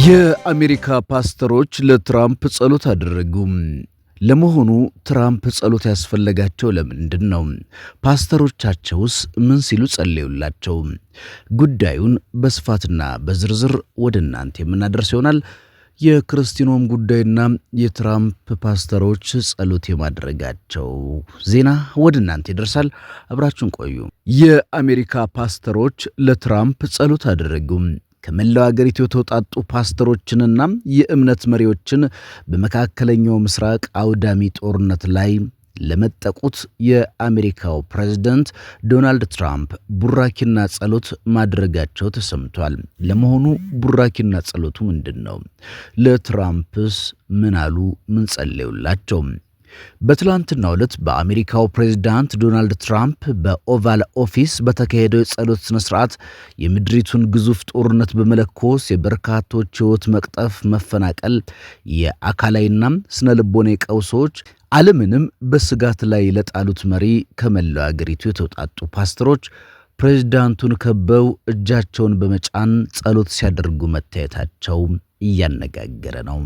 የአሜሪካ ፓስተሮች ለትራምፕ ጸሎት አደረጉ። ለመሆኑ ትራምፕ ጸሎት ያስፈለጋቸው ለምንድን ነው? ፓስተሮቻቸውስ ምን ሲሉ ጸለዩላቸው? ጉዳዩን በስፋትና በዝርዝር ወደ እናንተ የምናደርስ ይሆናል። የክርስቲያኖም ጉዳይና የትራምፕ ፓስተሮች ጸሎት የማድረጋቸው ዜና ወደ እናንተ ይደርሳል። አብራችሁን ቆዩ። የአሜሪካ ፓስተሮች ለትራምፕ ጸሎት አደረጉ። ከመላው አገሪቱ የተውጣጡ ፓስተሮችንና የእምነት መሪዎችን በመካከለኛው ምስራቅ አውዳሚ ጦርነት ላይ ለመጠቁት የአሜሪካው ፕሬዝዳንት ዶናልድ ትራምፕ ቡራኪና ጸሎት ማድረጋቸው ተሰምቷል። ለመሆኑ ቡራኪና ጸሎቱ ምንድን ነው? ለትራምፕስ ምን አሉ? ምን ጸለዩላቸው? በትላንትናው ዕለት በአሜሪካው ፕሬዝዳንት ዶናልድ ትራምፕ በኦቫል ኦፊስ በተካሄደው የጸሎት ስነ ስርዓት የምድሪቱን ግዙፍ ጦርነት በመለኮስ የበርካቶች ሕይወት መቅጠፍ፣ መፈናቀል፣ የአካላዊና ስነ ልቦናዊ ቀውሶች ዓለምንም በስጋት ላይ ለጣሉት መሪ ከመላው አገሪቱ የተውጣጡ ፓስተሮች ፕሬዝዳንቱን ከበው እጃቸውን በመጫን ጸሎት ሲያደርጉ መታየታቸው እያነጋገረ ነው።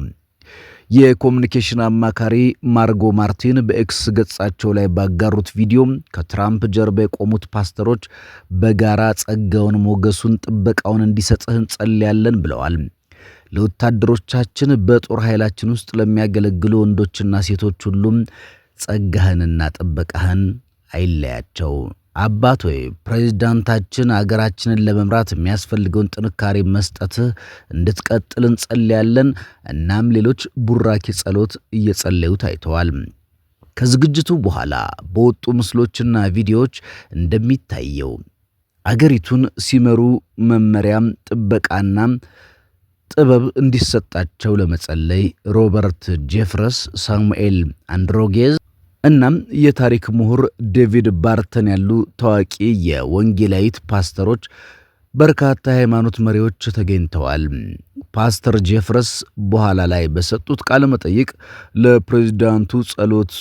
የኮሚኒኬሽን አማካሪ ማርጎ ማርቲን በኤክስ ገጻቸው ላይ ባጋሩት ቪዲዮ ከትራምፕ ጀርባ የቆሙት ፓስተሮች በጋራ ጸጋውን፣ ሞገሱን፣ ጥበቃውን እንዲሰጥህ እንጸልያለን ብለዋል። ለወታደሮቻችን በጦር ኃይላችን ውስጥ ለሚያገለግሉ ወንዶችና ሴቶች ሁሉም ጸጋህንና ጥበቃህን አይለያቸው። አባት ሆይ ፕሬዝዳንታችን አገራችንን ለመምራት የሚያስፈልገውን ጥንካሬ መስጠትህ እንድትቀጥል እንጸልያለን። እናም ሌሎች ቡራኪ ጸሎት እየጸለዩ ታይተዋል። ከዝግጅቱ በኋላ በወጡ ምስሎችና ቪዲዮዎች እንደሚታየው አገሪቱን ሲመሩ መመሪያም፣ ጥበቃና ጥበብ እንዲሰጣቸው ለመጸለይ ሮበርት ጄፍረስ፣ ሳሙኤል አንድሮጌዝ እናም የታሪክ ምሁር ዴቪድ ባርተን ያሉ ታዋቂ የወንጌላዊት ፓስተሮች፣ በርካታ የሃይማኖት መሪዎች ተገኝተዋል። ፓስተር ጄፍረስ በኋላ ላይ በሰጡት ቃለ መጠይቅ ለፕሬዝዳንቱ ጸሎት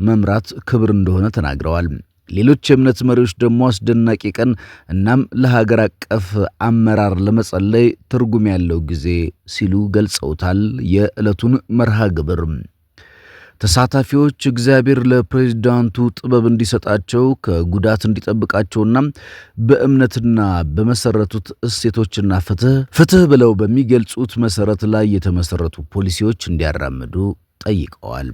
መምራት ክብር እንደሆነ ተናግረዋል። ሌሎች የእምነት መሪዎች ደግሞ አስደናቂ ቀን እናም ለሀገር አቀፍ አመራር ለመጸለይ ትርጉም ያለው ጊዜ ሲሉ ገልጸውታል። የዕለቱን መርሃ ግብር ተሳታፊዎች እግዚአብሔር ለፕሬዝዳንቱ ጥበብ እንዲሰጣቸው፣ ከጉዳት እንዲጠብቃቸውና በእምነትና በመሰረቱት እሴቶችና ፍትህ ብለው በሚገልጹት መሰረት ላይ የተመሰረቱ ፖሊሲዎች እንዲያራምዱ ጠይቀዋል።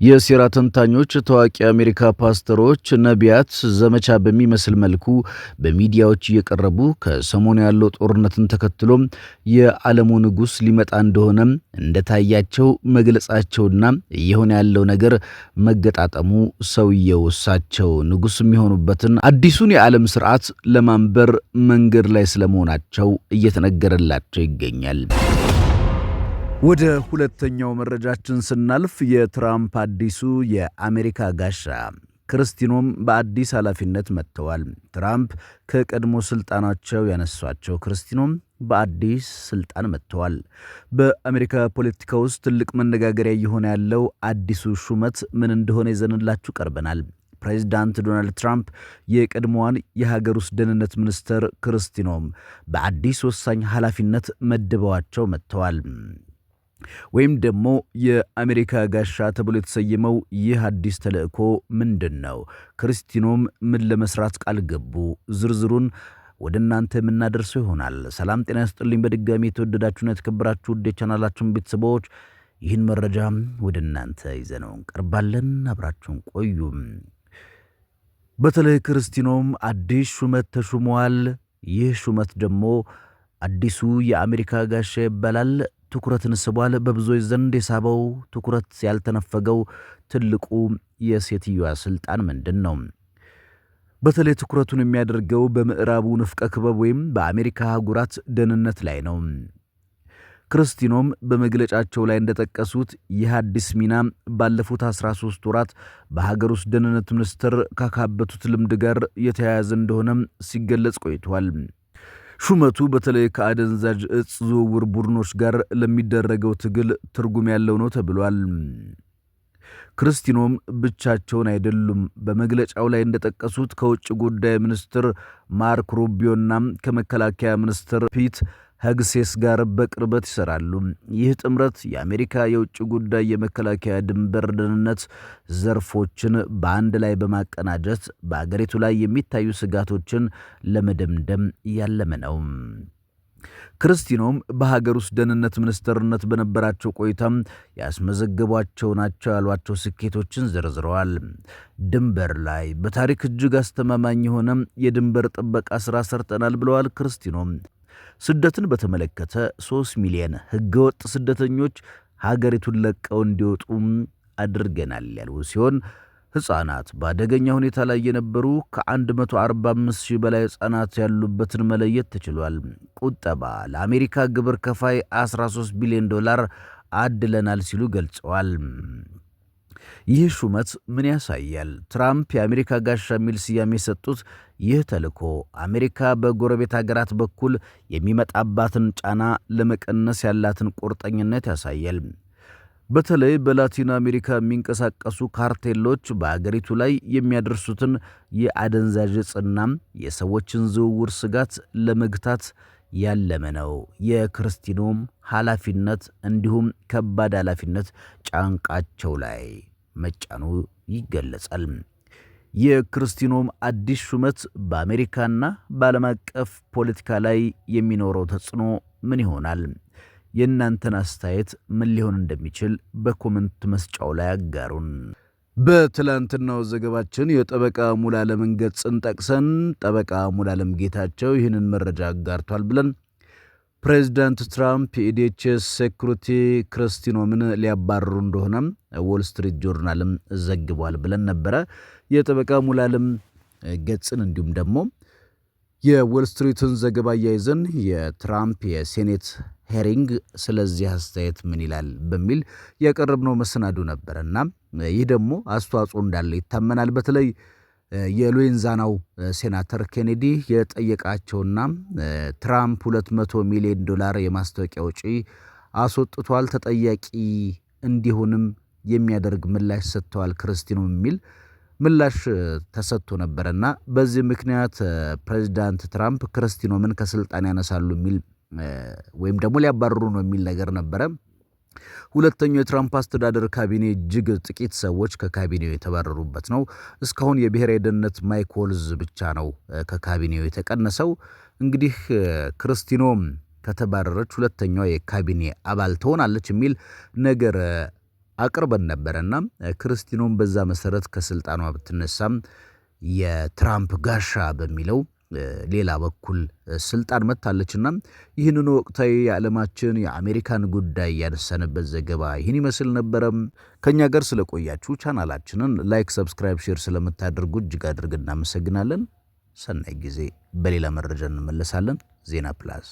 የሴራ ተንታኞች ታዋቂ የአሜሪካ ፓስተሮች፣ ነቢያት ዘመቻ በሚመስል መልኩ በሚዲያዎች እየቀረቡ ከሰሞኑ ያለው ጦርነትን ተከትሎ የዓለሙ ንጉሥ ሊመጣ እንደሆነ እንደታያቸው መግለጻቸውና እየሆነ ያለው ነገር መገጣጠሙ ሰውየው እሳቸው ንጉሥ የሚሆኑበትን አዲሱን የዓለም ስርዓት ለማንበር መንገድ ላይ ስለመሆናቸው እየተነገረላቸው ይገኛል። ወደ ሁለተኛው መረጃችን ስናልፍ የትራምፕ አዲሱ የአሜሪካ ጋሻ ክርስቲያኖም በአዲስ ኃላፊነት መጥተዋል። ትራምፕ ከቀድሞ ስልጣናቸው ያነሷቸው ክርስቲያኖም በአዲስ ስልጣን መጥተዋል። በአሜሪካ ፖለቲካ ውስጥ ትልቅ መነጋገሪያ እየሆነ ያለው አዲሱ ሹመት ምን እንደሆነ ይዘንላችሁ ቀርበናል። ፕሬዝዳንት ዶናልድ ትራምፕ የቀድሞዋን የሀገር ውስጥ ደህንነት ሚኒስትር ክርስቲያኖም በአዲስ ወሳኝ ኃላፊነት መድበዋቸው መጥተዋል። ወይም ደግሞ የአሜሪካ ጋሻ ተብሎ የተሰየመው ይህ አዲስ ተልእኮ ምንድን ነው? ክርስቲያኖም ምን ለመስራት ቃል ገቡ? ዝርዝሩን ወደ እናንተ የምናደርሰው ይሆናል። ሰላም ጤና ይስጥልኝ። በድጋሚ የተወደዳችሁና የተከበራችሁ ውድ የቻናላችን ቤተሰቦች ይህን መረጃ ወደ እናንተ ይዘነው እንቀርባለን። አብራችሁን ቆዩ። በተለይ ክርስቲያኖም አዲስ ሹመት ተሹመዋል። ይህ ሹመት ደግሞ አዲሱ የአሜሪካ ጋሻ ይባላል። ትኩረትን ስቧል። በብዙዎች ዘንድ የሳበው ትኩረት ያልተነፈገው ትልቁ የሴትዮዋ ስልጣን ምንድን ነው? በተለይ ትኩረቱን የሚያደርገው በምዕራቡ ንፍቀ ክበብ ወይም በአሜሪካ አህጉራት ደህንነት ላይ ነው። ክርስቲያኖም በመግለጫቸው ላይ እንደጠቀሱት ይህ አዲስ ሚና ባለፉት 13 ወራት በሀገር ውስጥ ደህንነት ሚኒስቴር ካካበቱት ልምድ ጋር የተያያዘ እንደሆነ ሲገለጽ ቆይቷል። ሹመቱ በተለይ ከአደንዛዥ እጽ ዝውውር ቡድኖች ጋር ለሚደረገው ትግል ትርጉም ያለው ነው ተብሏል። ክርስቲያኖም ብቻቸውን አይደሉም። በመግለጫው ላይ እንደጠቀሱት ከውጭ ጉዳይ ሚኒስትር ማርክ ሩቢዮና ከመከላከያ ሚኒስትር ፒት ሄግሴስ ጋር በቅርበት ይሰራሉ። ይህ ጥምረት የአሜሪካ የውጭ ጉዳይ፣ የመከላከያ፣ ድንበር ደህንነት ዘርፎችን በአንድ ላይ በማቀናጀት በአገሪቱ ላይ የሚታዩ ስጋቶችን ለመደምደም ያለመ ነው። ክርስቲኖም በሀገር ውስጥ ደህንነት ሚኒስትርነት በነበራቸው ቆይታም ያስመዘገቧቸው ናቸው ያሏቸው ስኬቶችን ዘርዝረዋል። ድንበር ላይ በታሪክ እጅግ አስተማማኝ የሆነ የድንበር ጥበቃ ሥራ ሰርተናል ብለዋል። ክርስቲኖም ስደትን በተመለከተ 3 ሚሊዮን ህገወጥ ስደተኞች ሀገሪቱን ለቀው እንዲወጡ አድርገናል ያሉ ሲሆን ሕፃናት በአደገኛ ሁኔታ ላይ የነበሩ ከ145,000 በላይ ሕፃናት ያሉበትን መለየት ተችሏል። ቁጠባ ለአሜሪካ ግብር ከፋይ $13 ቢሊዮን አድለናል ሲሉ ገልጸዋል። ይህ ሹመት ምን ያሳያል? ትራምፕ የአሜሪካ ጋሻ የሚል ስያሜ የሰጡት ይህ ተልዕኮ አሜሪካ በጎረቤት ሀገራት በኩል የሚመጣባትን ጫና ለመቀነስ ያላትን ቁርጠኝነት ያሳያል። በተለይ በላቲን አሜሪካ የሚንቀሳቀሱ ካርቴሎች በአገሪቱ ላይ የሚያደርሱትን የአደንዛዥ ዕፅና የሰዎችን ዝውውር ስጋት ለመግታት ያለመ ነው። የክርስቲኖም ኃላፊነት እንዲሁም ከባድ ኃላፊነት ጫንቃቸው ላይ መጫኑ ይገለጻል። የክርስቲኖም አዲስ ሹመት በአሜሪካና በዓለም አቀፍ ፖለቲካ ላይ የሚኖረው ተጽዕኖ ምን ይሆናል? የእናንተን አስተያየት ምን ሊሆን እንደሚችል በኮመንት መስጫው ላይ አጋሩን። በትላንትናው ዘገባችን የጠበቃ ሙሉዓለምን ገጽን ጠቅሰን ጠበቃ ሙሉዓለም ጌታቸው ይህንን መረጃ አጋርቷል ብለን ፕሬዚዳንት ትራምፕ የዲኤችኤስ ሴኩሪቲ ክርስቲኖምን ሊያባርሩ እንደሆነ ዎል ስትሪት ጆርናልም ዘግቧል ብለን ነበረ። የጠበቃ ሙሉዓለም ገጽን እንዲሁም ደግሞ የዎል ስትሪትን ዘገባ እያይዘን የትራምፕ የሴኔት ሄሪንግ ስለዚህ አስተያየት ምን ይላል በሚል ያቀረብነው መሰናዶ ነበርና ይህ ደግሞ አስተዋጽኦ እንዳለ ይታመናል። በተለይ የሉዊዚያናው ሴናተር ኬኔዲ የጠየቃቸውና ትራምፕ $200 ሚሊዮን የማስታወቂያ ወጪ አስወጥቷል፣ ተጠያቂ እንዲሆንም የሚያደርግ ምላሽ ሰጥተዋል ክርስቲኖ የሚል ምላሽ ተሰጥቶ ነበርና በዚህ ምክንያት ፕሬዚዳንት ትራምፕ ክርስቲኖምን ከስልጣን ያነሳሉ የሚል ወይም ደግሞ ሊያባርሩ ነው የሚል ነገር ነበረ። ሁለተኛው የትራምፕ አስተዳደር ካቢኔ እጅግ ጥቂት ሰዎች ከካቢኔው የተባረሩበት ነው። እስካሁን የብሔራዊ ደህንነት ማይክ ዋልዝ ብቻ ነው ከካቢኔው የተቀነሰው። እንግዲህ ክርስቲኖም ከተባረረች ሁለተኛው የካቢኔ አባል ትሆናለች የሚል ነገር አቅርበን ነበረና ክርስቲኖም በዛ መሰረት ከስልጣኗ ብትነሳም የትራምፕ ጋሻ በሚለው ሌላ በኩል ስልጣን መጥታለችና ይህንን ወቅታዊ የዓለማችን የአሜሪካን ጉዳይ ያነሳንበት ዘገባ ይህን ይመስል ነበረ። ከኛ ጋር ስለቆያችሁ ቻናላችንን ላይክ፣ ሰብስክራይብ፣ ሼር ስለምታደርጉ እጅግ አድርገን እናመሰግናለን። ሰናይ ጊዜ። በሌላ መረጃ እንመለሳለን። ዜና ፕላስ